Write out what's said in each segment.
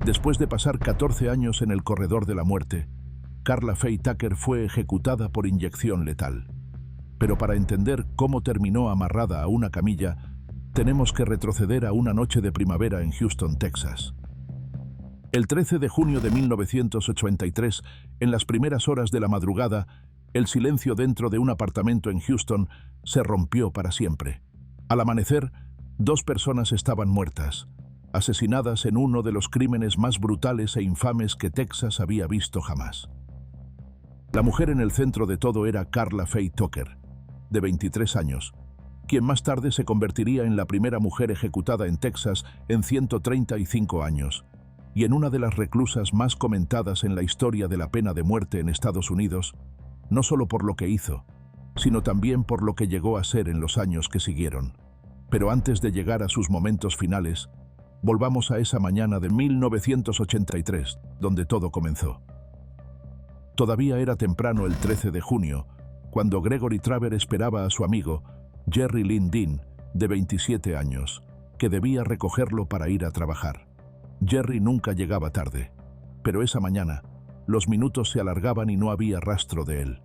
Después de pasar 14 años en el corredor de la muerte, Karla Faye Tucker fue ejecutada por inyección letal. Pero para entender cómo terminó amarrada a una camilla, tenemos que retroceder a una noche de primavera en Houston, Texas. El 13 de junio de 1983, en las primeras horas de la madrugada, el silencio dentro de un apartamento en Houston se rompió para siempre. Al amanecer, 2 personas estaban muertas, asesinadas en uno de los crímenes más brutales e infames que Texas había visto jamás. La mujer en el centro de todo era Karla Faye Tucker, de 23 años, quien más tarde se convertiría en la primera mujer ejecutada en Texas en 135 años, y en una de las reclusas más comentadas en la historia de la pena de muerte en Estados Unidos, no solo por lo que hizo, sino también por lo que llegó a ser en los años que siguieron. Pero antes de llegar a sus momentos finales, volvamos a esa mañana de 1983, donde todo comenzó. Todavía era temprano el 13 de junio, cuando Gregory Traver esperaba a su amigo, Jerry Lynn Dean, de 27 años, que debía recogerlo para ir a trabajar. Jerry nunca llegaba tarde, pero esa mañana, los minutos se alargaban y no había rastro de él.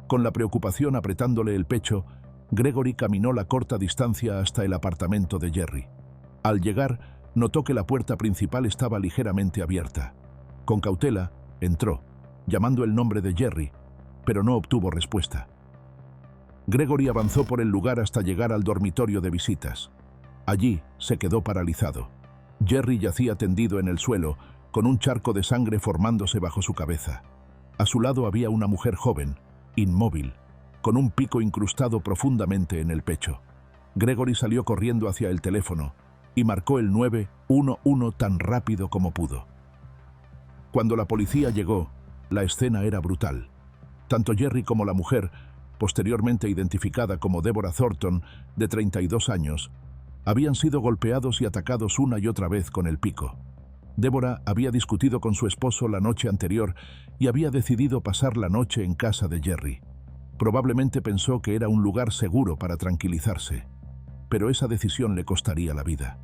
Con la preocupación apretándole el pecho, Gregory caminó la corta distancia hasta el apartamento de Jerry. Al llegar, notó que la puerta principal estaba ligeramente abierta. Con cautela, entró, llamando el nombre de Jerry, pero no obtuvo respuesta. Gregory avanzó por el lugar hasta llegar al dormitorio de visitas. Allí se quedó paralizado. Jerry yacía tendido en el suelo, con un charco de sangre formándose bajo su cabeza. A su lado había una mujer joven, inmóvil, con un pico incrustado profundamente en el pecho. Gregory salió corriendo hacia el teléfono y marcó el 911 tan rápido como pudo. Cuando la policía llegó, la escena era brutal. Tanto Jerry como la mujer, posteriormente identificada como Deborah Thornton, de 32 años, habían sido golpeados y atacados una y otra vez con el pico. Deborah había discutido con su esposo la noche anterior y había decidido pasar la noche en casa de Jerry. Probablemente pensó que era un lugar seguro para tranquilizarse, pero esa decisión le costaría la vida.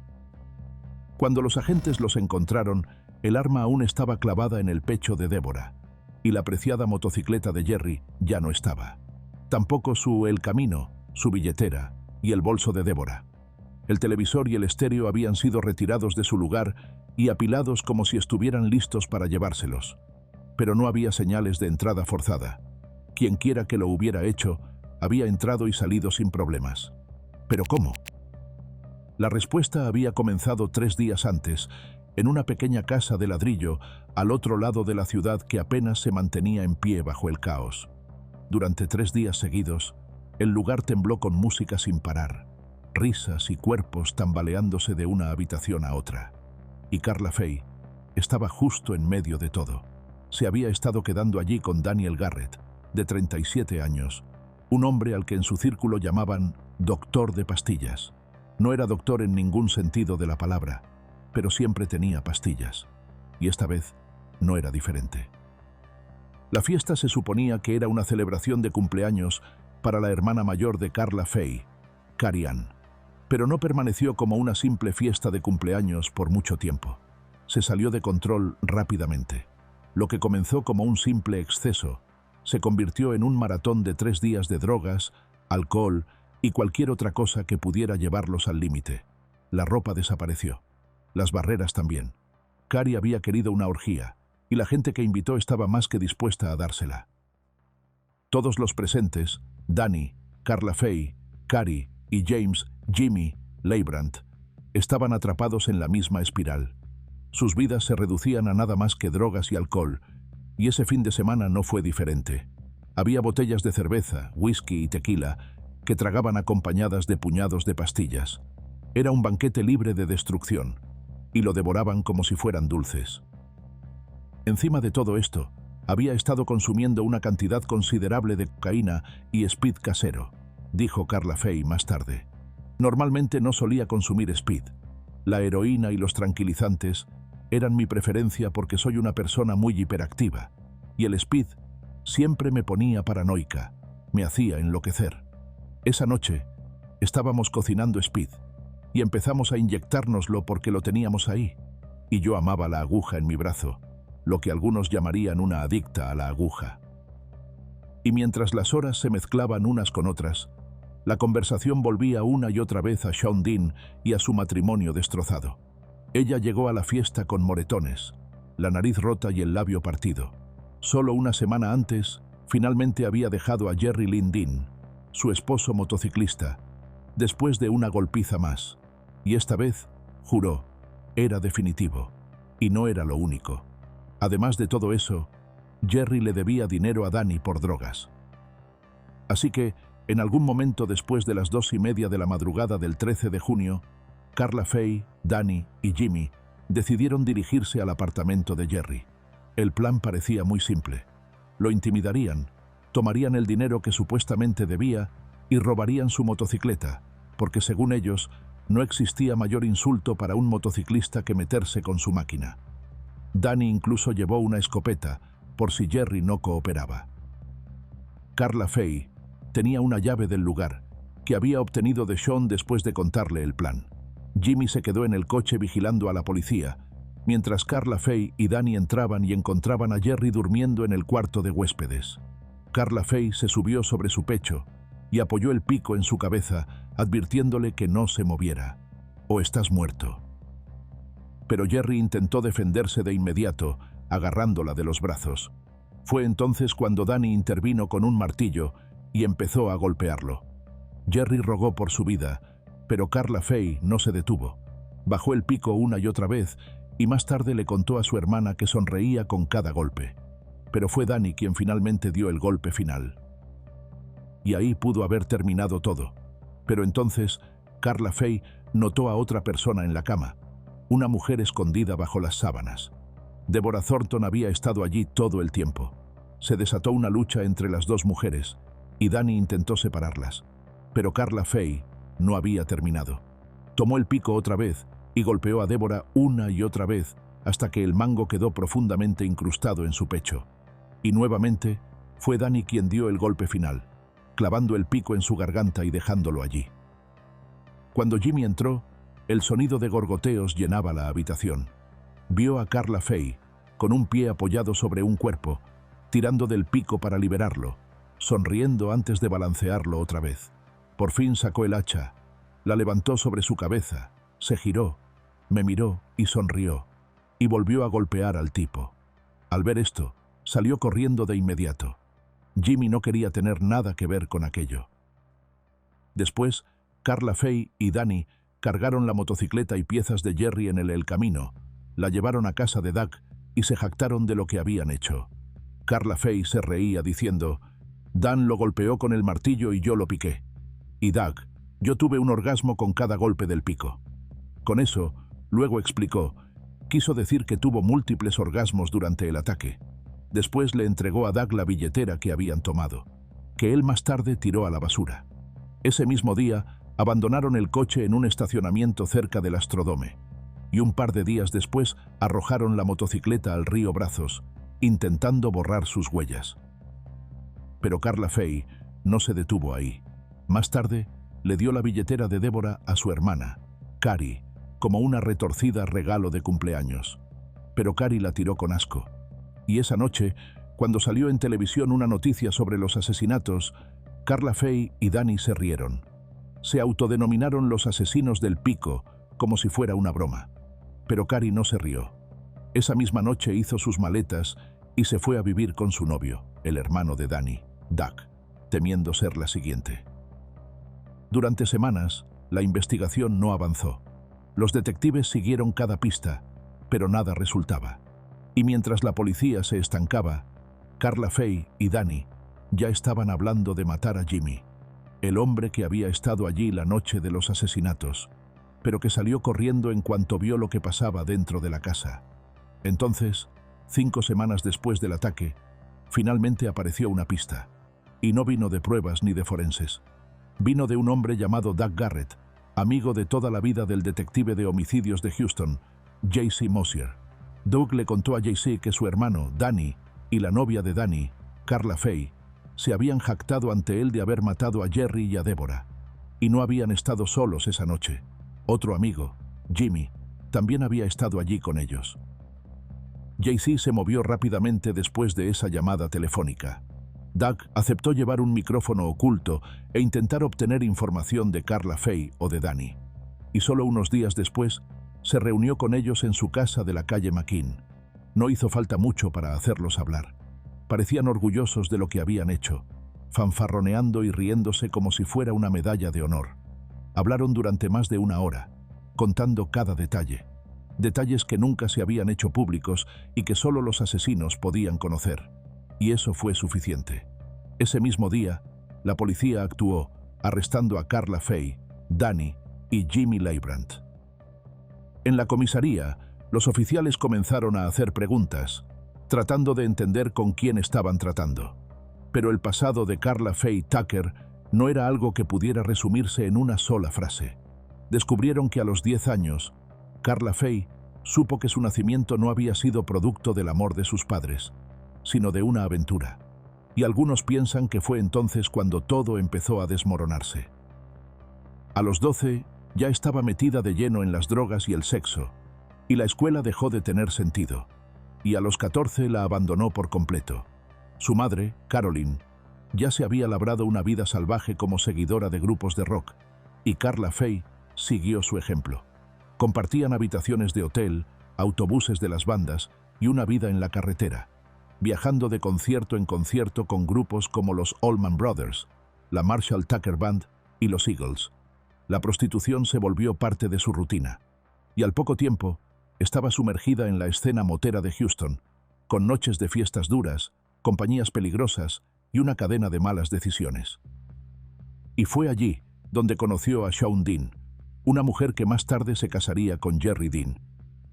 Cuando los agentes los encontraron, el arma aún estaba clavada en el pecho de Deborah, y la preciada motocicleta de Jerry ya no estaba. Tampoco el camino, su billetera y el bolso de Deborah. El televisor y el estéreo habían sido retirados de su lugar y apilados como si estuvieran listos para llevárselos. Pero no había señales de entrada forzada. Quienquiera que lo hubiera hecho, había entrado y salido sin problemas. ¿Pero cómo? La respuesta había comenzado 3 días antes, en una pequeña casa de ladrillo al otro lado de la ciudad que apenas se mantenía en pie bajo el caos. Durante 3 días seguidos, el lugar tembló con música sin parar, risas y cuerpos tambaleándose de una habitación a otra. Y Karla Faye estaba justo en medio de todo. Se había estado quedando allí con Daniel Garrett, de 37 años, un hombre al que en su círculo llamaban doctor de pastillas. No era doctor en ningún sentido de la palabra, pero siempre tenía pastillas. Y esta vez no era diferente. La fiesta se suponía que era una celebración de cumpleaños para la hermana mayor de Karla Faye, Carrie Ann, pero no permaneció como una simple fiesta de cumpleaños por mucho tiempo. Se salió de control rápidamente. Lo que comenzó como un simple exceso se convirtió en un maratón de 3 días de drogas, alcohol y cualquier otra cosa que pudiera llevarlos al límite. La ropa desapareció. Las barreras también. Carrie había querido una orgía, y la gente que invitó estaba más que dispuesta a dársela. Todos los presentes, Danny, Karla Faye, Carrie y James Jimmy Leibrand, estaban atrapados en la misma espiral. Sus vidas se reducían a nada más que drogas y alcohol, y ese fin de semana no fue diferente. Había botellas de cerveza, whisky y tequila que tragaban acompañadas de puñados de pastillas. Era un banquete libre de destrucción, y lo devoraban como si fueran dulces. Encima de todo esto, había estado consumiendo una cantidad considerable de cocaína y speed casero, dijo Karla Faye más tarde. Normalmente no solía consumir speed. La heroína y los tranquilizantes eran mi preferencia porque soy una persona muy hiperactiva, y el speed siempre me ponía paranoica, me hacía enloquecer. Esa noche estábamos cocinando speed y empezamos a inyectárnoslo porque lo teníamos ahí. y yo amaba la aguja en mi brazo, lo que algunos llamarían una adicta a la aguja. Y mientras las horas se mezclaban unas con otras, la conversación volvía una y otra vez a Shaun Dean y a su matrimonio destrozado. Ella llegó a la fiesta con moretones, la nariz rota y el labio partido. Solo una semana antes, finalmente había dejado a Jerry Lynn Dean, su esposo motociclista, después de una golpiza más. Y esta vez, juró, era definitivo. Y no era lo único. Además de todo eso, Jerry le debía dinero a Danny por drogas. Así que, en algún momento después de las 2:30 de la madrugada del 13 de junio, Carla Fay, Danny y Jimmy decidieron dirigirse al apartamento de Jerry. El plan parecía muy simple. Lo intimidarían, tomarían el dinero que supuestamente debía y robarían su motocicleta, porque según ellos, no existía mayor insulto para un motociclista que meterse con su máquina. Danny incluso llevó una escopeta, por si Jerry no cooperaba. Carla Fay tenía una llave del lugar, que había obtenido de Shaun después de contarle el plan. Jimmy se quedó en el coche vigilando a la policía, mientras Carla Fay y Danny entraban y encontraban a Jerry durmiendo en el cuarto de huéspedes. Carla Fay se subió sobre su pecho y apoyó el pico en su cabeza, advirtiéndole que no se moviera. «O estás muerto». Pero Jerry intentó defenderse de inmediato, agarrándola de los brazos. Fue entonces cuando Danny intervino con un martillo y empezó a golpearlo. Jerry rogó por su vida, pero Carla Fay no se detuvo. Bajó el pico una y otra vez y más tarde le contó a su hermana que sonreía con cada golpe. Pero fue Danny quien finalmente dio el golpe final. Y ahí pudo haber terminado todo. Pero entonces, Carla Fay notó a otra persona en la cama, una mujer escondida bajo las sábanas. Deborah Thornton había estado allí todo el tiempo. Se desató una lucha entre las dos mujeres, y Danny intentó separarlas. Pero Carla Fay no había terminado. Tomó el pico otra vez y golpeó a Deborah una y otra vez hasta que el mango quedó profundamente incrustado en su pecho. Y nuevamente fue Danny quien dio el golpe final, clavando el pico en su garganta y dejándolo allí. Cuando Jimmy entró, el sonido de gorgoteos llenaba la habitación. Vio a Carla Fay, con un pie apoyado sobre un cuerpo, tirando del pico para liberarlo, sonriendo antes de balancearlo otra vez. Por fin sacó el hacha, la levantó sobre su cabeza, se giró, me miró y sonrió, y volvió a golpear al tipo. Al ver esto, salió corriendo de inmediato. Jimmy no quería tener nada que ver con aquello. Después, Carla Fay y Danny cargaron la motocicleta y piezas de Jerry en el camino, la llevaron a casa de Doug y se jactaron de lo que habían hecho. Carla Fay se reía diciendo, «Dan lo golpeó con el martillo y yo lo piqué. Y Doug, yo tuve un orgasmo con cada golpe del pico». Con eso, luego explicó, quiso decir que tuvo múltiples orgasmos durante el ataque. Después le entregó a Doug la billetera que habían tomado, que él más tarde tiró a la basura. Ese mismo día, abandonaron el coche en un estacionamiento cerca del Astrodome, y un par de días después arrojaron la motocicleta al río Brazos, intentando borrar sus huellas. Pero Carla Fay no se detuvo ahí. Más tarde, le dio la billetera de Deborah a su hermana, Carrie, como una retorcida regalo de cumpleaños. Pero Carrie la tiró con asco. Y esa noche, cuando salió en televisión una noticia sobre los asesinatos, Carla Fay y Danny se rieron. Se autodenominaron los asesinos del pico, como si fuera una broma. Pero Carrie no se rió. Esa misma noche hizo sus maletas y se fue a vivir con su novio, el hermano de Danny, Doug, temiendo ser la siguiente. Durante semanas, la investigación no avanzó. Los detectives siguieron cada pista, pero nada resultaba. Y mientras la policía se estancaba, Carla Fay y Danny ya estaban hablando de matar a Jimmy, el hombre que había estado allí la noche de los asesinatos, pero que salió corriendo en cuanto vio lo que pasaba dentro de la casa. Entonces, 5 semanas después del ataque, finalmente apareció una pista. Y no vino de pruebas ni de forenses. Vino de un hombre llamado Doug Garrett, amigo de toda la vida del detective de homicidios de Houston, J.C. Mosier. Doug le contó a J.C. que su hermano, Danny, y la novia de Danny, Carla Fay, se habían jactado ante él de haber matado a Jerry y a Deborah. Y no habían estado solos esa noche. Otro amigo, Jimmy, también había estado allí con ellos. Jay-Z se movió rápidamente después de esa llamada telefónica. Doug aceptó llevar un micrófono oculto e intentar obtener información de Carla Faye o de Danny. Y solo unos días después, se reunió con ellos en su casa de la calle McKean. No hizo falta mucho para hacerlos hablar. Parecían orgullosos de lo que habían hecho, fanfarroneando y riéndose como si fuera una medalla de honor. Hablaron durante más de una hora, contando cada detalle. Detalles que nunca se habían hecho públicos y que solo los asesinos podían conocer. Y eso fue suficiente. Ese mismo día, la policía actuó, arrestando a Carla Faye, Danny y Jimmy Leibrand. En la comisaría, los oficiales comenzaron a hacer preguntas, tratando de entender con quién estaban tratando. Pero el pasado de Carla Faye Tucker no era algo que pudiera resumirse en una sola frase. Descubrieron que a los 10 años, Carla Faye supo que su nacimiento no había sido producto del amor de sus padres, sino de una aventura. Y algunos piensan que fue entonces cuando todo empezó a desmoronarse. A los 12, ya estaba metida de lleno en las drogas y el sexo, y la escuela dejó de tener sentido. Y a los 14 la abandonó por completo. Su madre, Caroline, ya se había labrado una vida salvaje como seguidora de grupos de rock, y Carla Faye siguió su ejemplo. Compartían habitaciones de hotel, autobuses de las bandas y una vida en la carretera, viajando de concierto en concierto con grupos como los Allman Brothers, la Marshall Tucker Band y los Eagles. La prostitución se volvió parte de su rutina, y al poco tiempo estaba sumergida en la escena motera de Houston, con noches de fiestas duras, compañías peligrosas y una cadena de malas decisiones. Y fue allí donde conoció a Shaun Dean, una mujer que más tarde se casaría con Jerry Dean.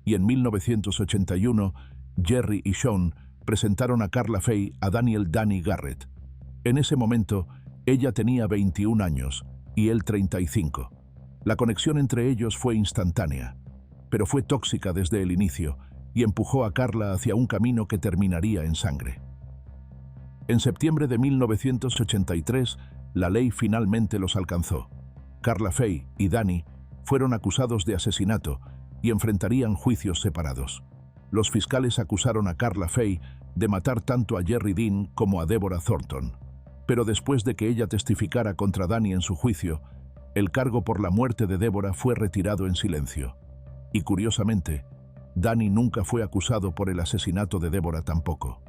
Y en 1981, Jerry y Shaun presentaron a Carla Faye a Daniel "Danny" Garrett. En ese momento, ella tenía 21 años y él 35. La conexión entre ellos fue instantánea, pero fue tóxica desde el inicio y empujó a Carla hacia un camino que terminaría en sangre. En septiembre de 1983, la ley finalmente los alcanzó. Carla Faye y Danny fueron acusados de asesinato y enfrentarían juicios separados. Los fiscales acusaron a Carla Faye de matar tanto a Jerry Dean como a Deborah Thornton. Pero después de que ella testificara contra Danny en su juicio, el cargo por la muerte de Deborah fue retirado en silencio. Y curiosamente, Danny nunca fue acusado por el asesinato de Deborah tampoco.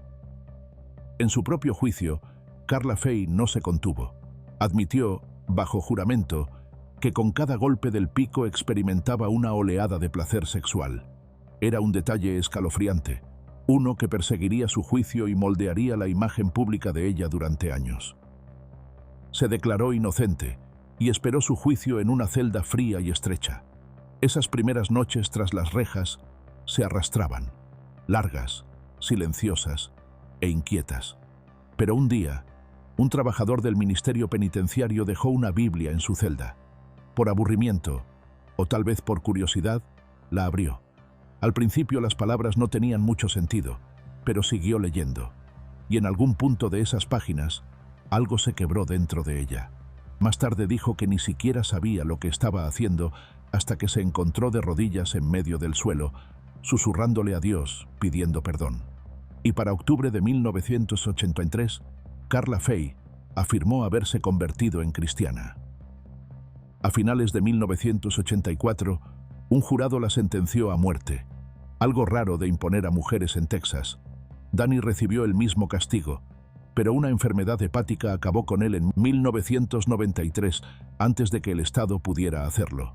En su propio juicio, Carla Faye no se contuvo. Admitió, bajo juramento, que con cada golpe del pico experimentaba una oleada de placer sexual. Era un detalle escalofriante, uno que perseguiría su juicio y moldearía la imagen pública de ella durante años. Se declaró inocente y esperó su juicio en una celda fría y estrecha. Esas primeras noches tras las rejas se arrastraban, largas, silenciosas e inquietas. Pero un día, un trabajador del ministerio penitenciario dejó una Biblia en su celda. Por aburrimiento, o tal vez por curiosidad, la abrió. Al principio las palabras no tenían mucho sentido, pero siguió leyendo. Y en algún punto de esas páginas, algo se quebró dentro de ella. Más tarde dijo que ni siquiera sabía lo que estaba haciendo hasta que se encontró de rodillas en medio del suelo, susurrándole a Dios, pidiendo perdón. Y para octubre de 1983, Carla Faye afirmó haberse convertido en cristiana. A finales de 1984, un jurado la sentenció a muerte, algo raro de imponer a mujeres en Texas. Danny recibió el mismo castigo, pero una enfermedad hepática acabó con él en 1993, antes de que el Estado pudiera hacerlo.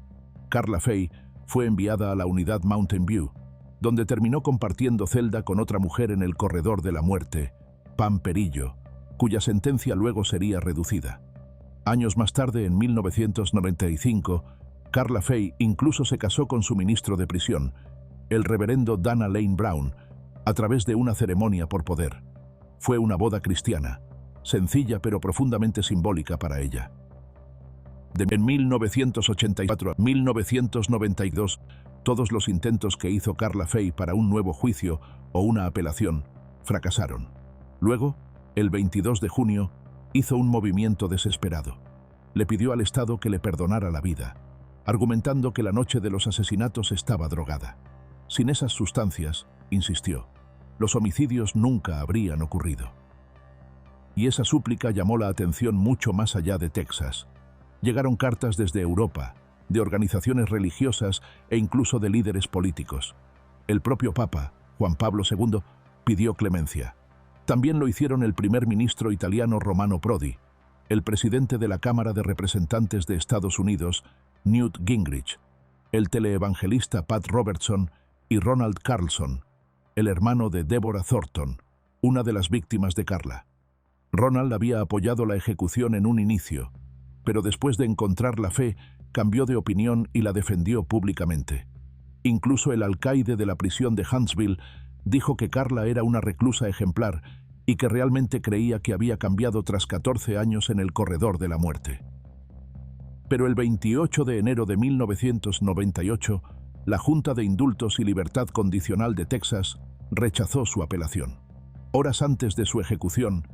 Carla Faye fue enviada a la unidad Mountain View, donde terminó compartiendo celda con otra mujer en el corredor de la muerte, Pam Perillo, cuya sentencia luego sería reducida. Años más tarde, en 1995, Carla Faye incluso se casó con su ministro de prisión, el reverendo Dana Lane Brown, a través de una ceremonia por poder. Fue una boda cristiana, sencilla pero profundamente simbólica para ella. En 1984 a 1992, todos los intentos que hizo Carla Faye para un nuevo juicio o una apelación fracasaron. Luego, el 22 de junio, hizo un movimiento desesperado. Le pidió al Estado que le perdonara la vida. argumentando que la noche de los asesinatos estaba drogada. Sin esas sustancias, insistió, los homicidios nunca habrían ocurrido. Y esa súplica llamó la atención mucho más allá de Texas. Llegaron cartas desde Europa, de organizaciones religiosas e incluso de líderes políticos. El propio Papa, Juan Pablo II, pidió clemencia. También lo hicieron el primer ministro italiano Romano Prodi, el presidente de la Cámara de Representantes de Estados Unidos, Newt Gingrich, el teleevangelista Pat Robertson y Ronald Carlson, el hermano de Deborah Thornton, una de las víctimas de Carla. Ronald había apoyado la ejecución en un inicio, pero después de encontrar la fe, cambió de opinión y la defendió públicamente. Incluso el alcaide de la prisión de Huntsville dijo que Carla era una reclusa ejemplar y que realmente creía que había cambiado tras 14 años en el corredor de la muerte. Pero el 28 de enero de 1998, la Junta de Indultos y Libertad Condicional de Texas rechazó su apelación. Horas antes de su ejecución,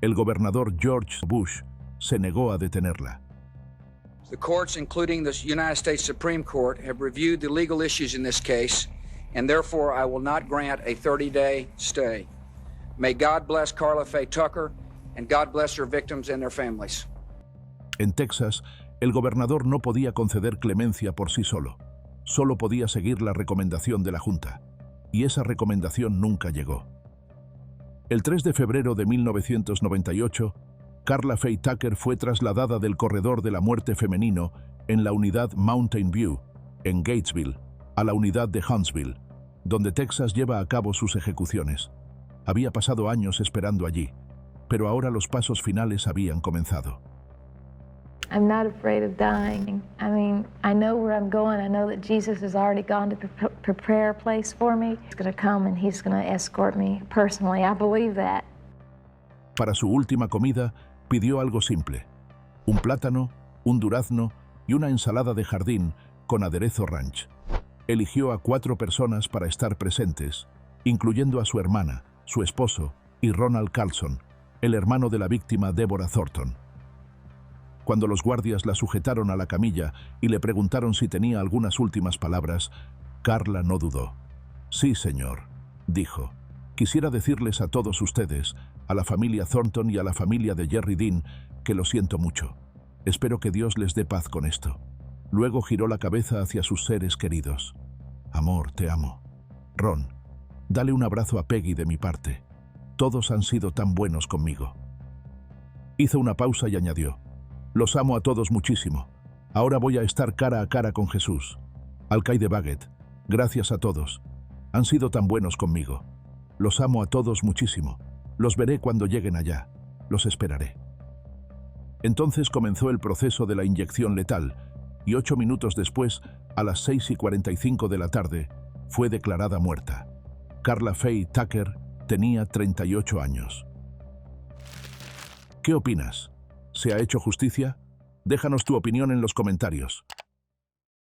el gobernador George Bush se negó a detenerla. The courts, including the United States Supreme Court, have reviewed the legal issues in this case, and therefore I will not grant a 30-day stay. May God bless Carla Faye Tucker, and God bless her victims and their families. En Texas, el gobernador no podía conceder clemencia por sí solo. Solo podía seguir la recomendación de la Junta. Y esa recomendación nunca llegó. El 3 de febrero de 1998, Carla Faye Tucker fue trasladada del corredor de la muerte femenino en la unidad Mountain View, en Gatesville, a la unidad de Huntsville, donde Texas lleva a cabo sus ejecuciones. Había pasado años esperando allí, pero ahora los pasos finales habían comenzado. I'm not afraid of dying. I mean, I know where I'm going. I know that Jesus has already gone to prepare a place for me. He's going to come and he's going to escort me personally. I believe that. Para su última comida, pidió algo simple: un plátano, un durazno y una ensalada de jardín con aderezo ranch. Eligió a 4 personas para estar presentes, incluyendo a su hermana, su esposo y Ronald Carlson, el hermano de la víctima Deborah Thornton. Cuando los guardias la sujetaron a la camilla y le preguntaron si tenía algunas últimas palabras, Carla no dudó. «Sí, señor», dijo. «Quisiera decirles a todos ustedes, a la familia Thornton y a la familia de Jerry Dean, que lo siento mucho. Espero que Dios les dé paz con esto». Luego giró la cabeza hacia sus seres queridos. «Amor, te amo. Ron, dale un abrazo a Peggy de mi parte. Todos han sido tan buenos conmigo». Hizo una pausa y añadió: «Los amo a todos muchísimo. Ahora voy a estar cara a cara con Jesús. Alcaide Baggett, gracias a todos. Han sido tan buenos conmigo. Los amo a todos muchísimo. Los veré cuando lleguen allá. Los esperaré». Entonces comenzó el proceso de la inyección letal y 8 minutos después, a las 6:45 de la tarde, fue declarada muerta. Carla Faye Tucker tenía 38 años. ¿Qué opinas? ¿Se ha hecho justicia? Déjanos tu opinión en los comentarios.